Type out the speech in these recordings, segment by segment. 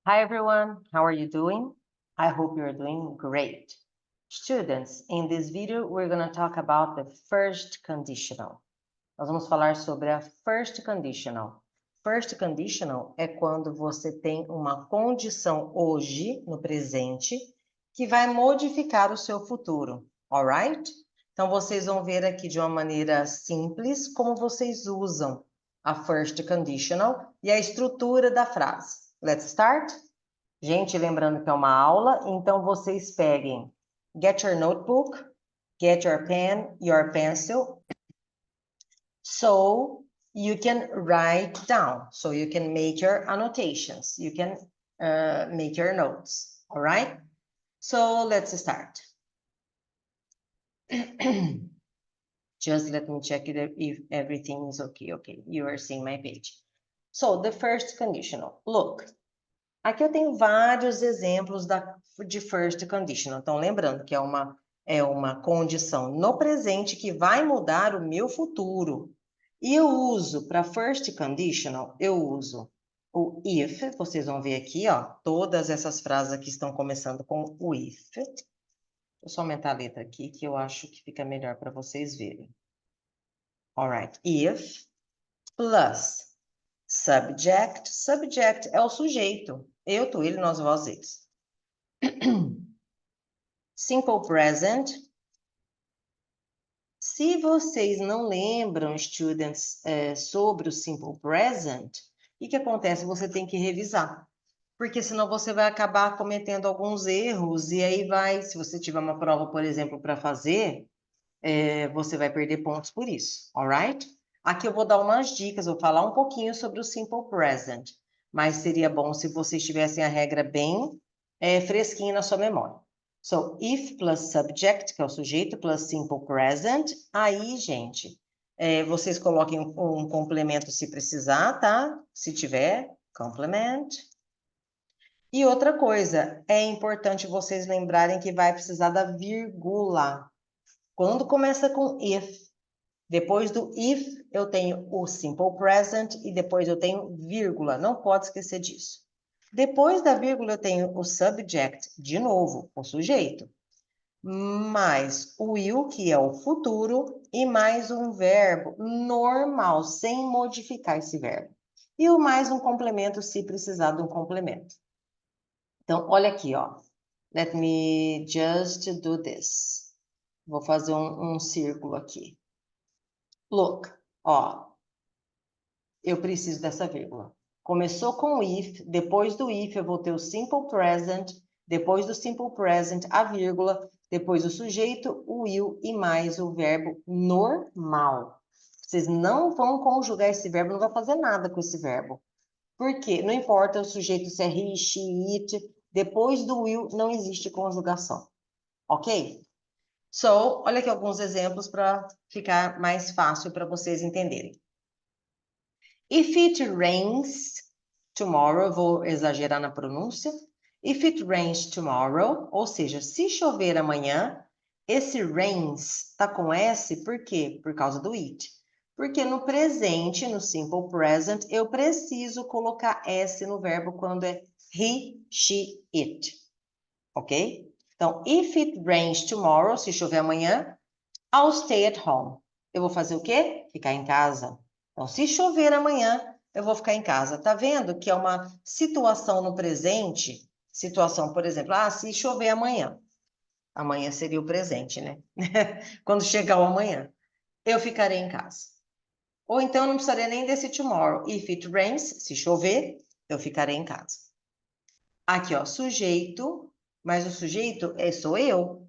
Hi everyone, how are you doing? I hope you're doing great. Students, in this video we're going to talk about the first conditional. Nós vamos falar sobre a first conditional. First conditional é quando você tem uma condição hoje, no presente, que vai modificar o seu futuro, alright? Então vocês vão ver aqui de uma maneira simples como vocês usam a first conditional e a estrutura da frase. Let's start? Gente, lembrando que é uma aula, então vocês peguem, get your notebook, get your pen, your pencil, so you can write down, so you can make your annotations, you can make your notes, all right? So let's start. Just let me check it if everything is okay. Okay, you are seeing my page. So the first conditional, look. Aqui eu tenho vários exemplos de first conditional. Então, lembrando que é uma condição no presente que vai mudar o meu futuro. E eu uso, para first conditional, eu uso o if. Vocês vão ver aqui, ó, todas essas frases aqui estão começando com o if. Vou só aumentar a letra aqui, que eu acho que fica melhor para vocês verem. Alright, if plus subject. Subject é o sujeito. Eu, tu, ele, nós, vós, eles. Simple present. Se vocês não lembram, students, sobre o simple present, o que acontece? Você tem que revisar. Porque senão você vai acabar cometendo alguns erros e aí vai, se você tiver uma prova, por exemplo, para fazer, você vai perder pontos por isso, alright? Aqui eu vou dar umas dicas, vou falar um pouquinho sobre o simple present, mas seria bom se vocês tivessem a regra bem fresquinha na sua memória. So, if plus subject, que é o sujeito, plus simple present, aí, gente, vocês coloquem um complemento se precisar, tá? Se tiver, complement. E outra coisa, é importante vocês lembrarem que vai precisar da vírgula. Quando começa com if, depois do if, eu tenho o simple present e depois eu tenho vírgula. Não pode esquecer disso. Depois da vírgula, eu tenho o subject, de novo, o sujeito. Mais o will, que é o futuro, e mais um verbo normal, sem modificar esse verbo. E o mais um complemento, se precisar de um complemento. Então, olha aqui, ó. Let me just do this. Vou fazer um círculo aqui. Look, ó, eu preciso dessa vírgula. Começou com if, depois do if eu vou ter o simple present, depois do simple present a vírgula, depois o sujeito, o will e mais o verbo normal. Vocês não vão conjugar esse verbo, não vai fazer nada com esse verbo. Por quê? Não importa o sujeito se é he, she, it, depois do will não existe conjugação. Ok? So, olha aqui alguns exemplos para ficar mais fácil para vocês entenderem. If it rains tomorrow, eu vou exagerar na pronúncia. If it rains tomorrow, ou seja, se chover amanhã, esse rains está com S, por quê? Por causa do it. Porque no presente, no simple present, eu preciso colocar S no verbo quando é he, she, it. Ok? Então, if it rains tomorrow, se chover amanhã, I'll stay at home. Eu vou fazer o quê? Ficar em casa. Então, se chover amanhã, eu vou ficar em casa. Tá vendo que é uma situação no presente? Situação, por exemplo, se chover amanhã. Amanhã seria o presente, né? Quando chegar o amanhã, eu ficarei em casa. Ou então, não precisaria nem desse tomorrow. If it rains, se chover, eu ficarei em casa. Aqui, ó, sujeito, mas o sujeito sou eu.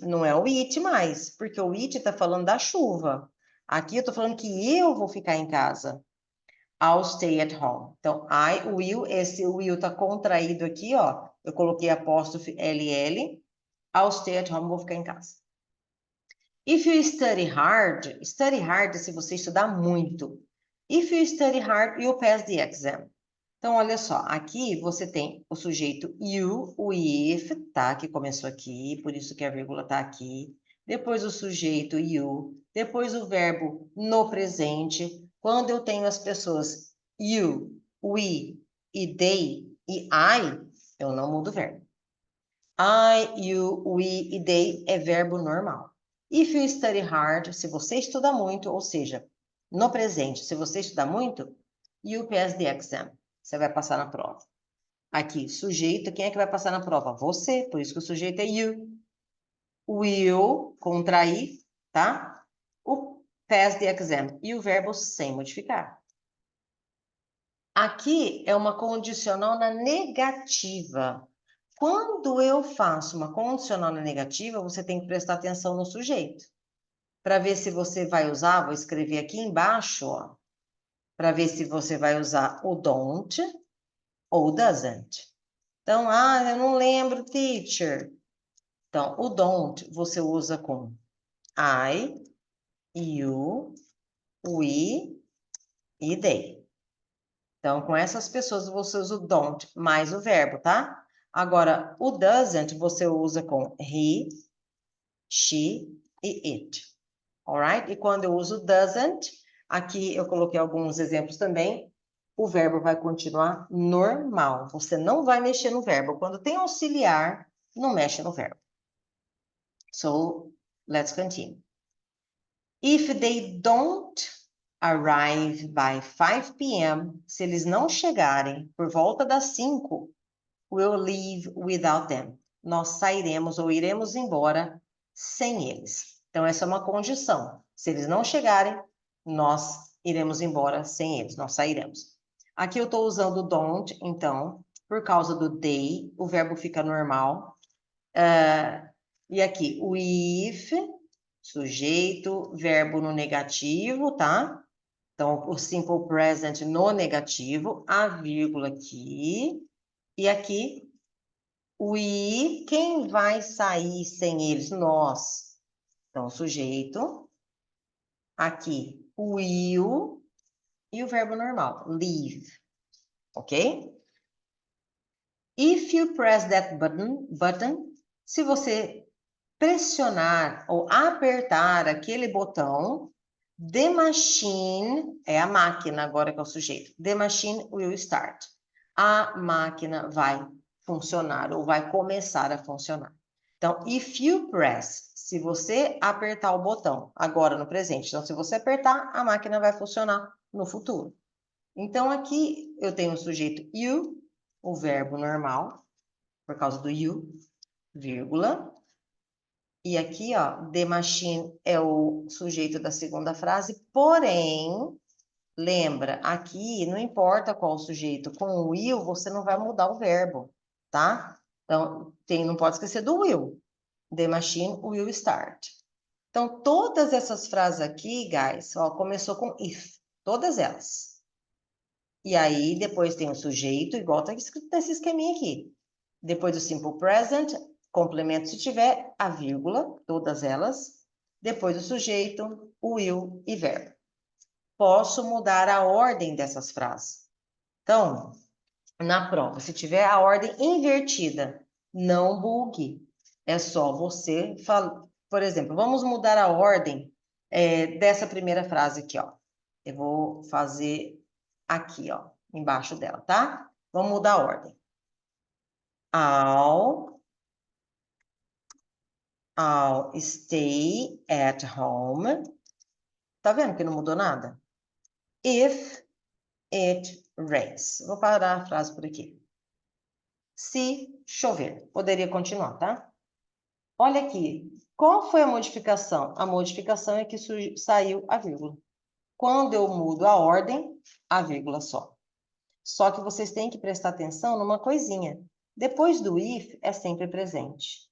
Não é o it mais, porque o it está falando da chuva. Aqui eu estou falando que eu vou ficar em casa. I'll stay at home. Então, I will, esse will está contraído aqui, ó. Eu coloquei apóstrofe LL. I'll stay at home, vou ficar em casa. If you study hard se você estudar muito. If you study hard, you'll pass the exam. Então, olha só, aqui você tem o sujeito you, o if, tá? Que começou aqui, por isso que a vírgula tá aqui. Depois o sujeito you, depois o verbo no presente. Quando eu tenho as pessoas you, we e they, E I, eu não mudo o verbo. I, you, we e they é verbo normal. If you study hard, se você estuda muito, ou seja, no presente, se você estudar muito, you pass the exam. Você vai passar na prova. Aqui, sujeito, quem é que vai passar na prova? Você, por isso que o sujeito é you. Will, contrair, tá? O pass the exam. E o verbo sem modificar. Aqui é uma condicional na negativa. Quando eu faço uma condicional na negativa, você tem que prestar atenção no sujeito. Para ver se você vai usar, vou escrever aqui embaixo, ó, para ver se você vai usar o don't ou doesn't. Então, eu não lembro, teacher. Então, o don't você usa com I, you, we e they. Então, com essas pessoas você usa o don't mais o verbo, tá? Agora, o doesn't você usa com he, she e it. Alright? E quando eu uso doesn't, aqui eu coloquei alguns exemplos também, o verbo vai continuar normal. Você não vai mexer no verbo. Quando tem auxiliar, não mexe no verbo. So, let's continue. If they don't arrive by 5 p.m., se eles não chegarem por volta das 5, we'll leave without them. Nós sairemos ou iremos embora sem eles. Então, essa é uma condição. Se eles não chegarem, nós iremos embora sem eles, nós sairemos. Aqui eu estou usando o don't, então, por causa do they, o verbo fica normal. E aqui, o if, sujeito, verbo no negativo, tá? Então, o simple present no negativo, a vírgula aqui. E aqui, we, quem vai sair sem eles? Nós. Então, sujeito. Aqui, will. E o verbo normal, leave. Ok? If you press that button, se você pressionar ou apertar aquele botão, the machine, é a máquina agora que é o sujeito. The machine will start. A máquina vai funcionar ou vai começar a funcionar. Então, if you press, se você apertar o botão, agora no presente. Então, se você apertar, a máquina vai funcionar no futuro. Então, aqui eu tenho o sujeito you, o verbo normal, por causa do you, vírgula. E aqui, ó, the machine é o sujeito da segunda frase, porém, lembra, aqui não importa qual o sujeito, com o will você não vai mudar o verbo, tá? Então, não pode esquecer do will. The machine will start. Então, todas essas frases aqui, guys, ó, começou com if, todas elas. E aí, depois tem o sujeito, igual tá escrito nesse esqueminha aqui. Depois do simple present, complemento se tiver, a vírgula, todas elas. Depois do sujeito, o will e verbo. Posso mudar a ordem dessas frases. Então, na prova, se tiver a ordem invertida, não bugue. É só você falar. Por exemplo, vamos mudar a ordem dessa primeira frase aqui, ó. Eu vou fazer aqui, ó, embaixo dela, tá? Vamos mudar a ordem. I'll stay at home. Tá vendo que não mudou nada? If it rains. Vou parar a frase por aqui. Se chover. Poderia continuar, tá? Olha aqui. Qual foi a modificação? A modificação é que saiu a vírgula. Quando eu mudo a ordem, a vírgula só. Só que vocês têm que prestar atenção numa coisinha. Depois do if, é sempre presente.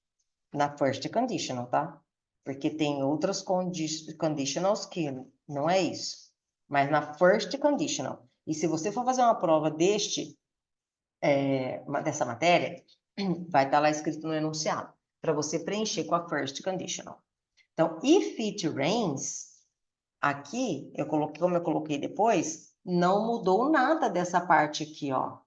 Na first conditional, tá? Porque tem outras conditionals que não é isso. Mas na first conditional. E se você for fazer uma prova dessa matéria, vai estar lá escrito no enunciado, para você preencher com a first conditional. Então, if it rains, aqui, como eu coloquei depois, não mudou nada dessa parte aqui, ó.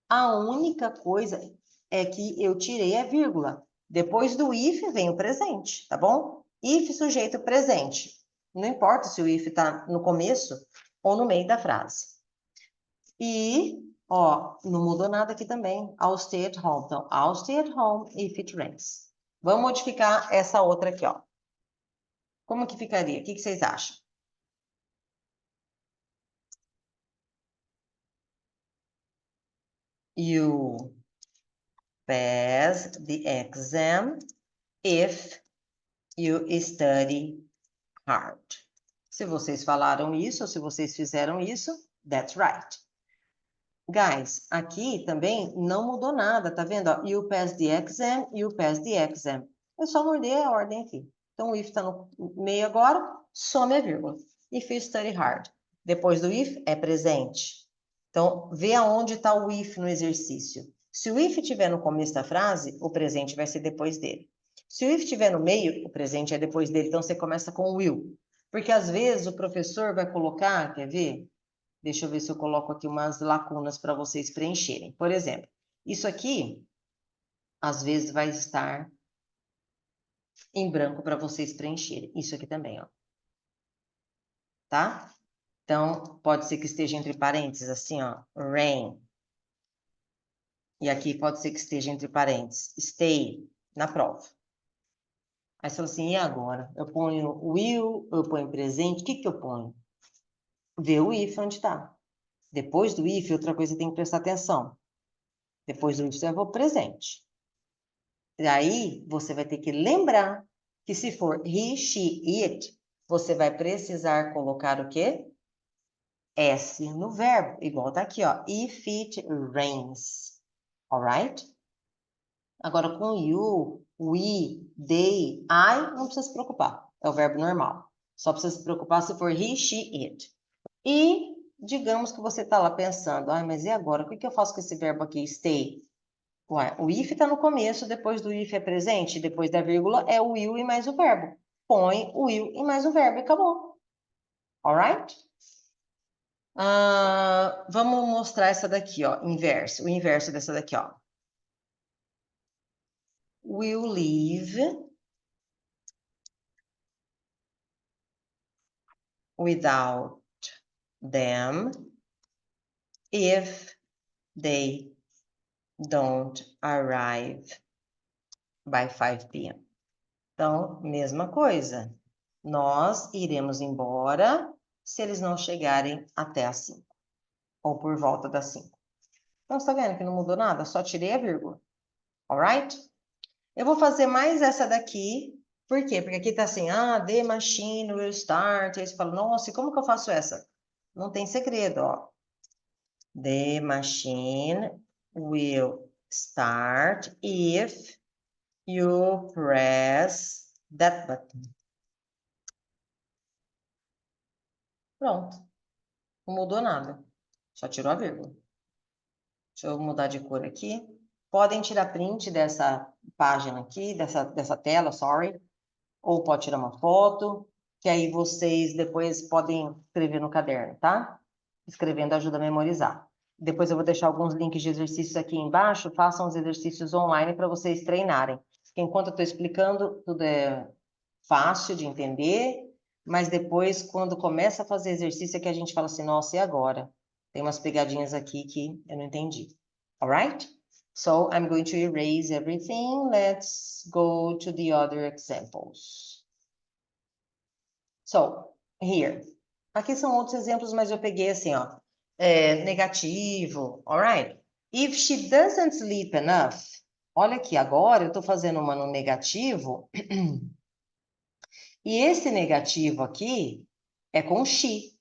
A única coisa é que eu tirei a vírgula. Depois do if vem o presente, tá bom? If sujeito presente. Não importa se o if está no começo ou no meio da frase. E Ó, não mudou nada aqui também. I'll stay at home. Então, I'll stay at home if it rains. Vamos modificar essa outra aqui, ó. Como que ficaria? O que vocês acham? You pass the exam if you study hard. Se vocês falaram isso, ou se vocês fizeram isso, that's right. Guys, aqui também não mudou nada, tá vendo? Ó, you pass the exam, you pass the exam. É só morder a ordem aqui. Então, o if está no meio agora, some a vírgula. If you study hard. Depois do if, é presente. Então, vê aonde está o if no exercício. Se o if estiver no começo da frase, o presente vai ser depois dele. Se o if estiver no meio, o presente é depois dele. Então, você começa com will. Porque, às vezes, o professor vai colocar, quer ver? Deixa eu ver se eu coloco aqui umas lacunas para vocês preencherem. Por exemplo, isso aqui, às vezes, vai estar em branco para vocês preencherem. Isso aqui também, ó. Tá? Então, pode ser que esteja entre parênteses, assim, ó. Rain. E aqui pode ser que esteja entre parênteses. Stay, na prova. Aí você fala assim, e agora? Eu ponho will, eu ponho presente, o que que eu ponho? Vê o if onde está. Depois do if, outra coisa que tem que prestar atenção. Depois do if, você vai o presente. E aí, você vai ter que lembrar que se for he, she, it, você vai precisar colocar o quê? S no verbo, igual tá aqui, ó. If it rains. Alright? Agora, com you, we, they, I, não precisa se preocupar. É o verbo normal. Só precisa se preocupar se for he, she, it. E, digamos que você tá lá pensando, mas e agora? O que eu faço com esse verbo aqui, stay? Ué, o if está no começo, depois do if é presente, depois da vírgula é o will e mais o verbo. Põe o will e mais o verbo e acabou. Alright? Vamos mostrar essa daqui, ó, inverso. O inverso dessa daqui, ó. Will leave without them if they don't arrive by 5 p.m. Então, mesma coisa. Nós iremos embora se eles não chegarem até as 5. Ou por volta das 5. Então, você tá vendo que não mudou nada? Só tirei a vírgula. Alright? Eu vou fazer mais essa daqui. Por quê? Porque aqui tá assim, the machine will start. Aí você fala, nossa, e como que eu faço essa? Não tem segredo, ó. The machine will start if you press that button. Pronto. Não mudou nada. Só tirou a vírgula. Deixa eu mudar de cor aqui. Podem tirar print dessa página aqui, dessa tela, sorry. Ou pode tirar uma foto, que aí vocês depois podem escrever no caderno, tá? Escrevendo ajuda a memorizar. Depois eu vou deixar alguns links de exercícios aqui embaixo. Façam os exercícios online para vocês treinarem. Porque enquanto eu estou explicando, tudo é fácil de entender. Mas depois, quando começa a fazer exercício, é que a gente fala assim, nossa, e agora? Tem umas pegadinhas aqui que eu não entendi. Alright? So I'm going to erase everything. Let's go to the other examples. So, here. Aqui são outros exemplos, mas eu peguei assim, ó. Negativo, alright? If she doesn't sleep enough. Olha aqui, agora eu tô fazendo uma no negativo. E esse negativo aqui é com she.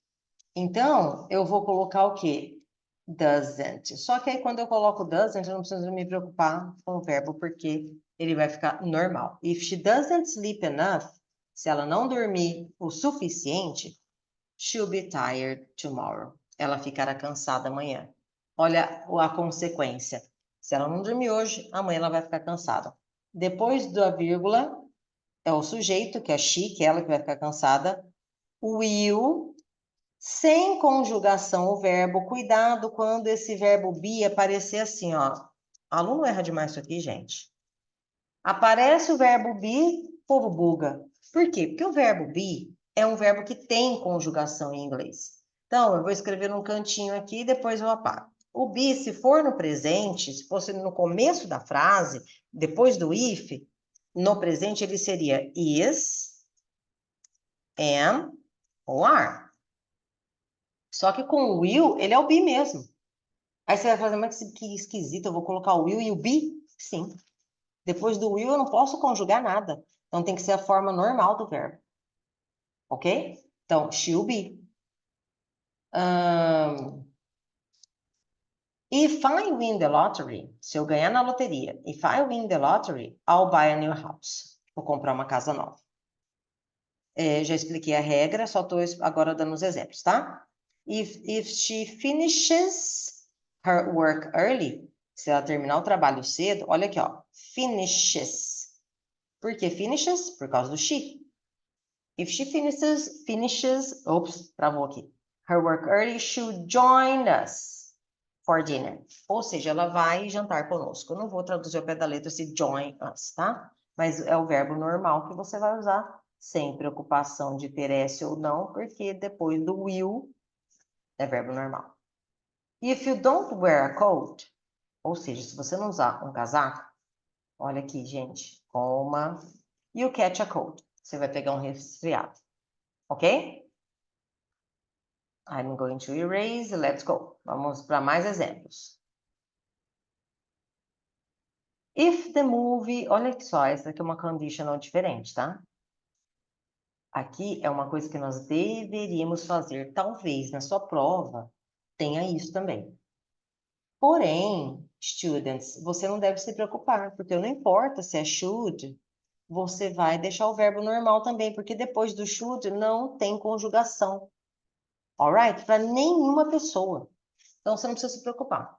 Então, eu vou colocar o quê? Doesn't. Só que aí, quando eu coloco doesn't, eu não preciso me preocupar com o verbo, porque ele vai ficar normal. If she doesn't sleep enough, se ela não dormir o suficiente, she'll be tired tomorrow. Ela ficará cansada amanhã. Olha a consequência. Se ela não dormir hoje, amanhã ela vai ficar cansada. Depois da vírgula, é o sujeito, que é she, que é ela que vai ficar cansada. Will, sem conjugação, o verbo. Cuidado quando esse verbo be aparecer assim, ó. Aluno erra demais isso aqui, gente. Aparece o verbo be, povo buga. Por quê? Porque o verbo be é um verbo que tem conjugação em inglês. Então, eu vou escrever num cantinho aqui e depois eu apago. O be, se for no presente, se fosse no começo da frase, depois do if, no presente ele seria is, am ou are. Só que com o will, ele é o be mesmo. Aí você vai fazer, mas que esquisito, eu vou colocar o will e o be? Sim. Depois do will eu não posso conjugar nada. Então tem que ser a forma normal do verbo. Ok? Então, she'll be. If I win the lottery, se eu ganhar na loteria, if I win the lottery, I'll buy a new house. Vou comprar uma casa nova. Já expliquei a regra, só estou agora dando os exemplos, tá? If she finishes her work early, se ela terminar o trabalho cedo, olha aqui, ó, finishes. Por que finishes? Por causa do she. If she finishes, oops, travou aqui. Her work early, she'll join us for dinner. Ou seja, ela vai jantar conosco. Eu não vou traduzir ao pé da letra esse join us, tá? Mas é o verbo normal que você vai usar sem preocupação de ter S ou não, porque depois do will é verbo normal. If you don't wear a coat, ou seja, se você não usar um casaco, olha aqui, gente, you catch a cold. Você vai pegar um resfriado, ok? I'm going to erase, let's go. Vamos para mais exemplos. If the movie, olha só, essa aqui é uma conditional diferente, tá? Aqui é uma coisa que nós deveríamos fazer, talvez na sua prova tenha isso também. Porém, students, você não deve se preocupar, porque não importa se é should, você vai deixar o verbo normal também, porque depois do should não tem conjugação. Alright? Para nenhuma pessoa. Então você não precisa se preocupar.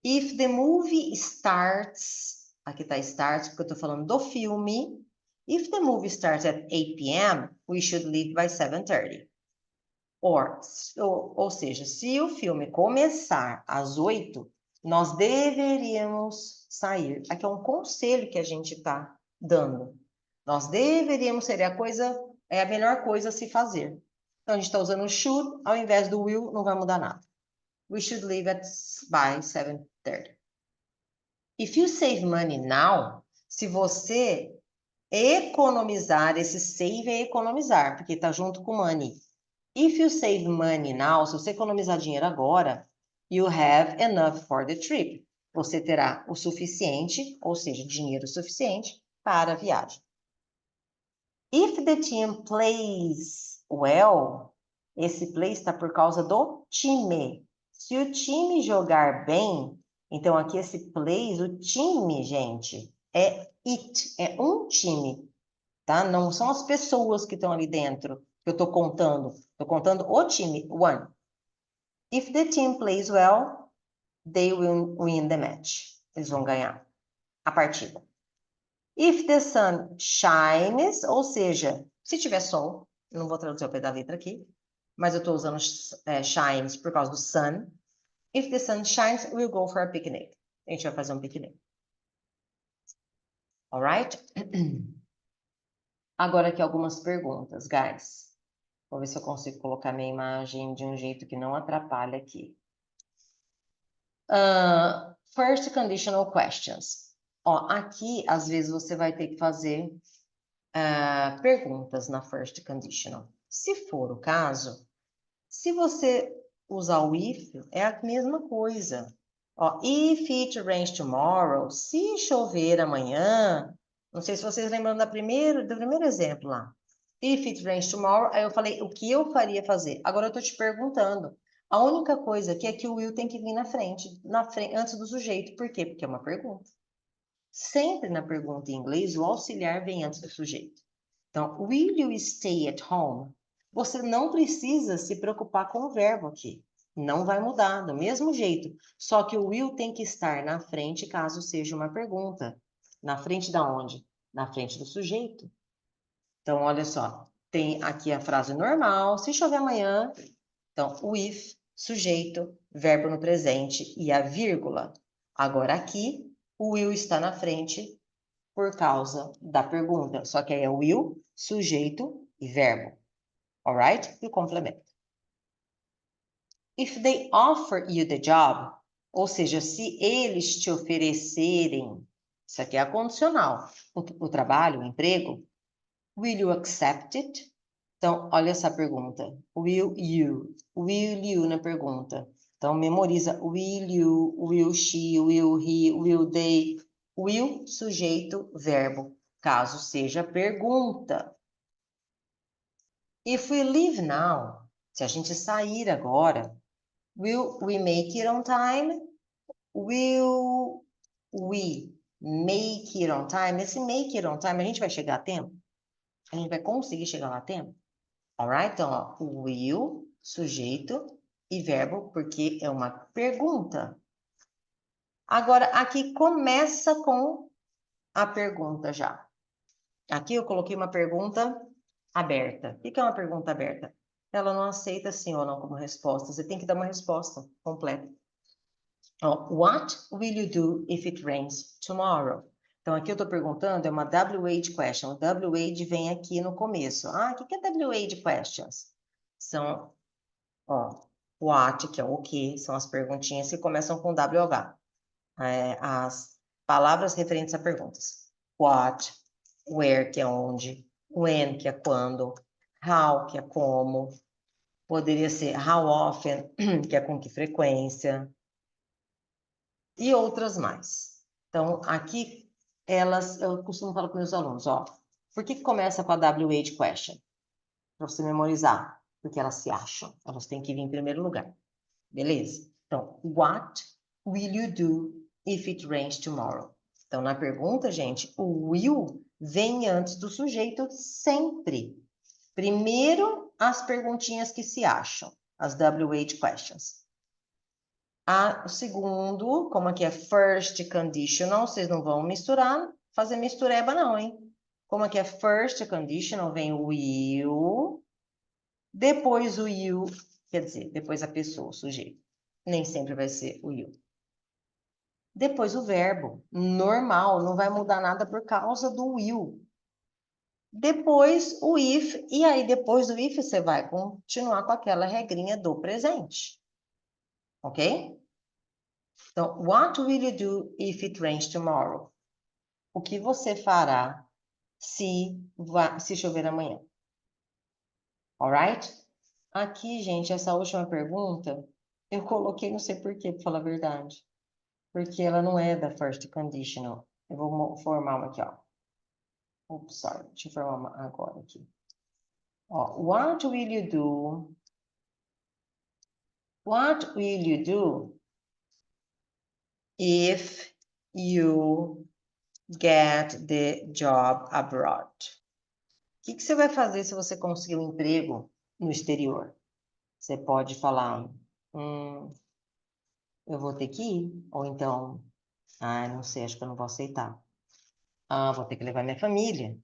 If the movie starts, aqui está starts, porque eu estou falando do filme. If the movie starts at 8 p.m., we should leave by 7:30. Ou seja, se o filme começar às 8, nós deveríamos sair. Aqui é um conselho que a gente está dando. Nós deveríamos ser a melhor coisa a se fazer. Então, a gente está usando o should ao invés do will, não vai mudar nada. We should leave by 7:30. If you save money now, se você economizar, esse save é economizar, porque está junto com money. If you save money now, se você economizar dinheiro agora, you have enough for the trip. Você terá o suficiente, ou seja, dinheiro suficiente para a viagem. If the team plays well, esse play está por causa do time. Se o time jogar bem, então aqui esse plays, o time, gente, é it, é um time, tá? Não são as pessoas que estão ali dentro que eu estou contando o time, one. If the team plays well, they will win the match. Eles vão ganhar a partida. If the sun shines, ou seja, se tiver sol, eu não vou traduzir ao pé da letra aqui, mas eu estou usando shines por causa do sun. If the sun shines, we'll go for a picnic. A gente vai fazer um piquenique. Alright? Agora aqui algumas perguntas, guys. Vou ver se eu consigo colocar minha imagem de um jeito que não atrapalha aqui. First conditional questions. Ó, aqui, às vezes, você vai ter que fazer perguntas na first conditional. Se for o caso, se você usar o if, é a mesma coisa. Ó, if it rains tomorrow, se chover amanhã, não sei se vocês lembram do primeiro exemplo lá. If it rains tomorrow, aí eu falei o que eu faria fazer. Agora eu tô te perguntando. A única coisa aqui é que o will tem que vir na frente, antes do sujeito. Por quê? Porque é uma pergunta. Sempre na pergunta em inglês, o auxiliar vem antes do sujeito. Então, will you stay at home? Você não precisa se preocupar com o verbo aqui. Não vai mudar, do mesmo jeito. Só que o will tem que estar na frente caso seja uma pergunta. Na frente da onde? Na frente do sujeito. Então, olha só. Tem aqui a frase normal. Se chover amanhã. Então, o if, sujeito, verbo no presente e a vírgula. Agora aqui, o will está na frente por causa da pergunta. Só que aí é will, sujeito e verbo. Alright? E o complemento. If they offer you the job, Ou seja, se eles te oferecerem, isso aqui é a condicional, o trabalho, o emprego, will you accept it? Então, olha essa pergunta. Will you na pergunta. Então, memoriza will you, will she, will he, will they. Will, sujeito, verbo, caso seja pergunta. If we leave now, se a gente sair agora, will we make it on time? Will we make it on time? Esse make it on time, a gente vai chegar a tempo? A gente vai conseguir chegar lá a tempo? Alright? Então, ó, will, sujeito e verbo, porque é uma pergunta. Agora, aqui começa com a pergunta já. Aqui eu coloquei uma pergunta aberta. O que é uma pergunta aberta? Ela não aceita sim ou não como resposta. Você tem que dar uma resposta completa. Ó, what will you do if it rains tomorrow? Então, aqui eu estou perguntando, é uma WH question. O WH vem aqui no começo. Ah, o que é WH questions? São, ó, what, que é o que, são as perguntinhas que começam com WH. As palavras referentes a perguntas. What, where, que é onde, when, que é quando, how, que é como, poderia ser how often, que é com que frequência, e outras mais. Então, aqui, eu costumo falar para meus alunos, ó, por que começa com a WH question? Para você memorizar, porque elas se acham, elas têm que vir em primeiro lugar, beleza? Então, what will you do if it rains tomorrow? Então, na pergunta, gente, o will vem antes do sujeito sempre. Primeiro, as perguntinhas que se acham, as WH questions. O segundo, como aqui é first conditional, vocês não vão misturar, fazer mistureba não, hein? Como aqui é first conditional, vem o will, depois o you, quer dizer, depois a pessoa, o sujeito. Nem sempre vai ser o you. Depois o verbo, normal, não vai mudar nada por causa do will. Depois o if, e aí depois do if você vai continuar com aquela regrinha do presente. Ok? Então, what will you do if it rains tomorrow? O que você fará se chover amanhã? Alright? Aqui, gente, essa última pergunta, eu coloquei, não sei por quê, para falar a verdade. Porque ela não é da first conditional. Eu vou formar uma aqui, ó. Oops, sorry. Deixa eu formar uma agora aqui. Ó, what will you do? What will you do if you get the job abroad? O que você vai fazer se você conseguir um emprego no exterior? Você pode falar, eu vou ter que ir, ou então, não sei, acho que eu não vou aceitar. Vou ter que levar minha família.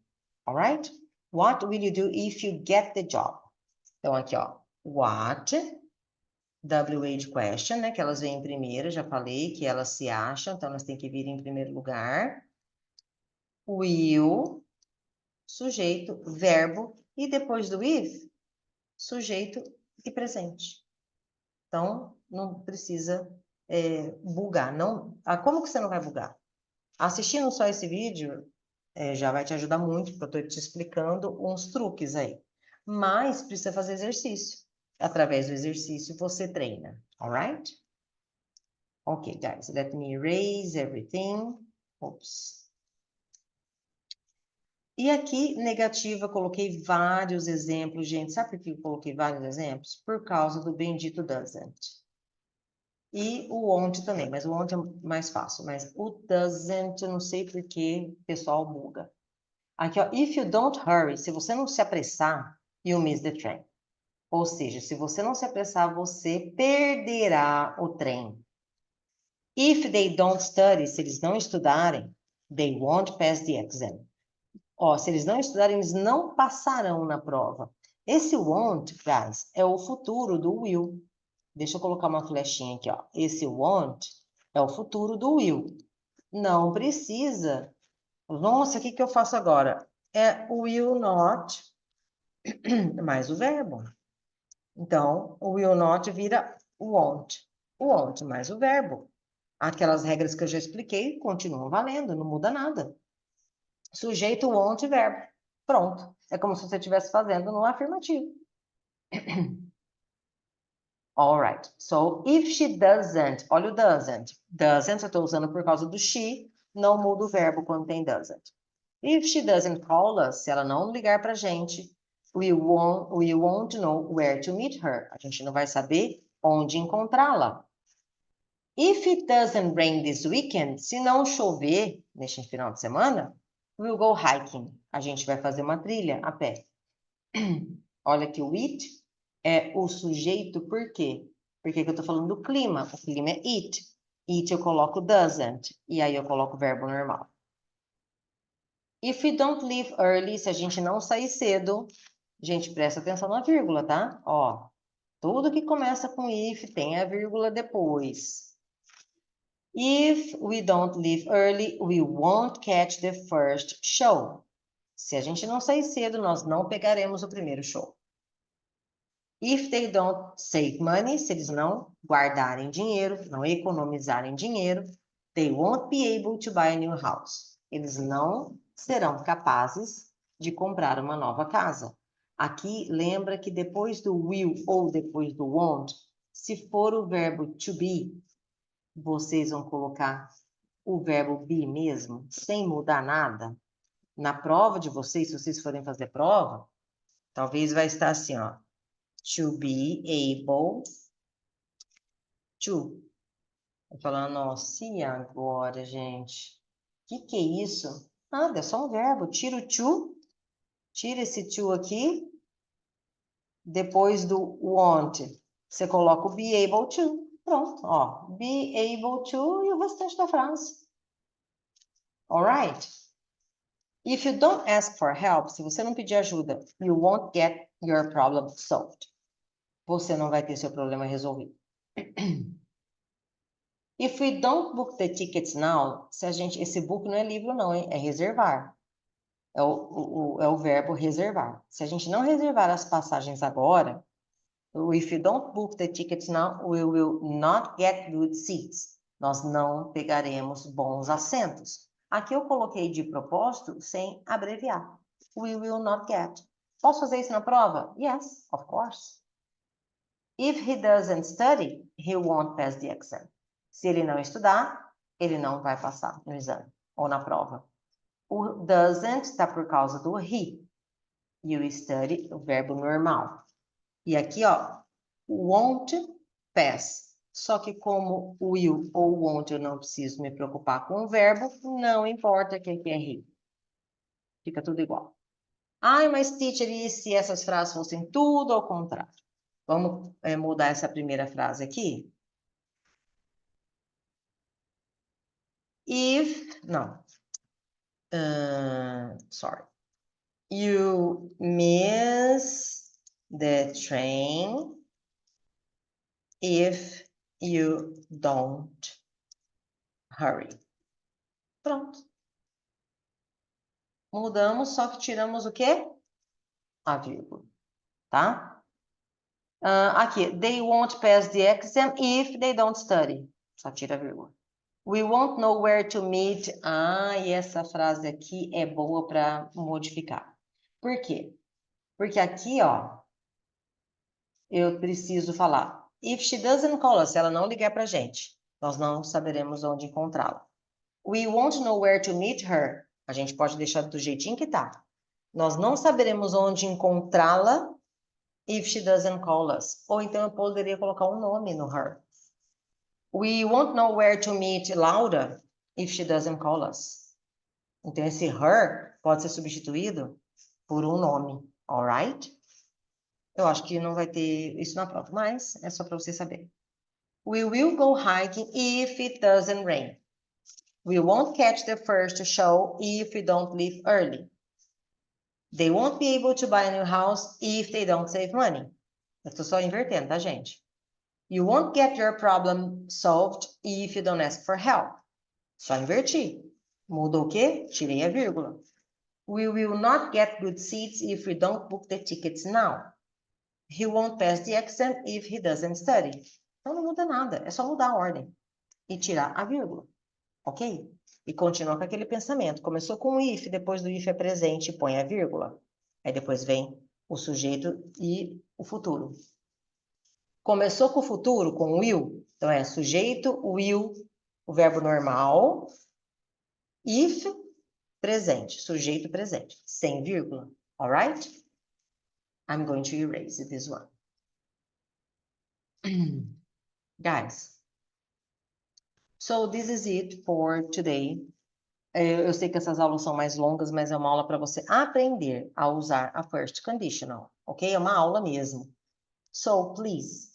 Alright? What will you do if you get the job? Então, aqui, ó, what, WH question, né, que elas vêm em primeiro, já falei que elas se acham, então elas têm que vir em primeiro lugar. Will, sujeito, verbo, e depois do if, sujeito e presente. Então, não precisa bugar. Não, como que você não vai bugar? Assistindo só esse vídeo já vai te ajudar muito, porque eu estou te explicando uns truques aí. Mas precisa fazer exercício. Através do exercício você treina, alright? Ok, guys, let me erase everything. Oops. E aqui, negativa, eu coloquei vários exemplos, gente. Sabe por que eu coloquei vários exemplos? Por causa do bendito doesn't. E o won't também, mas o won't é mais fácil. Mas o doesn't, eu não sei por que o pessoal buga. Aqui, ó, if you don't hurry, se você não se apressar, you miss the train. Ou seja, se você não se apressar, você perderá o trem. If they don't study, se eles não estudarem, they won't pass the exam. Ó, se eles não estudarem, eles não passarão na prova. Esse won't, guys, é o futuro do will. Deixa eu colocar uma flechinha aqui, ó. Esse won't é o futuro do will. Não precisa. Nossa, o que eu faço agora? É will not mais o verbo. Então, o will not vira won't. O won't mais o verbo. Aquelas regras que eu já expliquei continuam valendo, não muda nada. Sujeito, won't e verbo. Pronto. É como se você estivesse fazendo no afirmativo. All right. So, if she doesn't, olha o doesn't. Doesn't, eu estou usando por causa do she, não muda o verbo quando tem doesn't. If she doesn't call us, se ela não ligar pra gente, we won't know where to meet her. A gente não vai saber onde encontrá-la. If it doesn't rain this weekend, se não chover neste final de semana, we'll go hiking. A gente vai fazer uma trilha a pé. Olha que o it é o sujeito, por quê? Por que eu tô falando do clima? O clima é it. It eu coloco doesn't. E aí eu coloco o verbo normal. If we don't leave early, se a gente não sair cedo, gente, presta atenção na vírgula, tá? Ó, tudo que começa com if tem a vírgula depois. If we don't leave early, we won't catch the first show. Se a gente não sair cedo, nós não pegaremos o primeiro show. If they don't save money, se eles não guardarem dinheiro, não economizarem dinheiro, they won't be able to buy a new house. Eles não serão capazes de comprar uma nova casa. Aqui, lembra que depois do will ou depois do won't, se for o verbo to be, vocês vão colocar o verbo be mesmo, sem mudar nada. Na prova de vocês, se vocês forem fazer prova, talvez vai estar assim, ó. To be able to. Tô falando, nossa, e agora, gente? Que é isso? Nada, é só um verbo. Tira o to, tira esse to aqui, depois do want, você coloca o be able to. Pronto, ó. Be able to e o restante da frase. Alright? If you don't ask for help, se você não pedir ajuda, you won't get your problem solved. Você não vai ter seu problema resolvido. If we don't book the tickets now, se a gente, esse book não é livro não, hein? É reservar. É o verbo reservar. Se a gente não reservar as passagens agora, if you don't book the tickets now, we will not get good seats. Nós não pegaremos bons assentos. Aqui eu coloquei de propósito sem abreviar. We will not get. Posso fazer isso na prova? Yes, of course. If he doesn't study, he won't pass the exam. Se ele não estudar, ele não vai passar no exame ou na prova. O doesn't está por causa do he. E o study, o verbo normal. E aqui, ó, won't pass. Só que como will ou won't eu não preciso me preocupar com o verbo, não importa que é he. Fica tudo igual. Ai, mas teacher, e se essas frases fossem tudo ao contrário? Vamos mudar essa primeira frase aqui? Sorry. You miss the train if you don't hurry. Pronto. Mudamos, só que tiramos o quê? A vírgula, tá? Aqui, they won't pass the exam if they don't study. Só tira a vírgula. We won't know where to meet. E essa frase aqui é boa para modificar. Por quê? Porque aqui, ó, eu preciso falar. If she doesn't call us, se ela não ligar pra gente, nós não saberemos onde encontrá-la. We won't know where to meet her. A gente pode deixar do jeitinho que tá. Nós não saberemos onde encontrá-la if she doesn't call us. Ou então eu poderia colocar um nome no her. We won't know where to meet Laura if she doesn't call us. Então esse her pode ser substituído por um nome, alright? Eu acho que não vai ter isso na prova, mas é só para você saber. We will go hiking if it doesn't rain. We won't catch the first show if we don't leave early. They won't be able to buy a new house if they don't save money. Eu estou só invertendo, tá, gente? You won't get your problem solved if you don't ask for help. Só inverti. Mudou o quê? Tirei a vírgula. We will not get good seats if we don't book the tickets now. He won't pass the exam if he doesn't study. Então não muda nada, é só mudar a ordem. e tirar a vírgula, ok? E continua com aquele pensamento. Começou com o if, depois do if é presente, põe a vírgula. Aí depois vem o sujeito e o futuro. Começou com o futuro, com o will, então é sujeito, will, o verbo normal, if, presente, sujeito presente, sem vírgula, alright? I'm going to erase this one. Guys, so this is it for today. Eu sei que essas aulas são mais longas, mas é uma aula para você aprender a usar a first conditional, ok? É uma aula mesmo. So, please,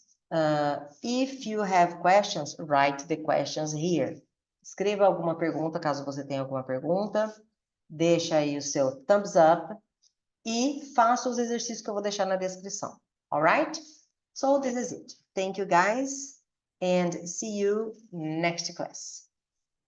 if you have questions, write the questions here. Escreva alguma pergunta, caso você tenha alguma pergunta. Deixa aí o seu thumbs up e faça os exercícios que eu vou deixar na descrição. Alright? So, this is it. Thank you, guys, and see you next class.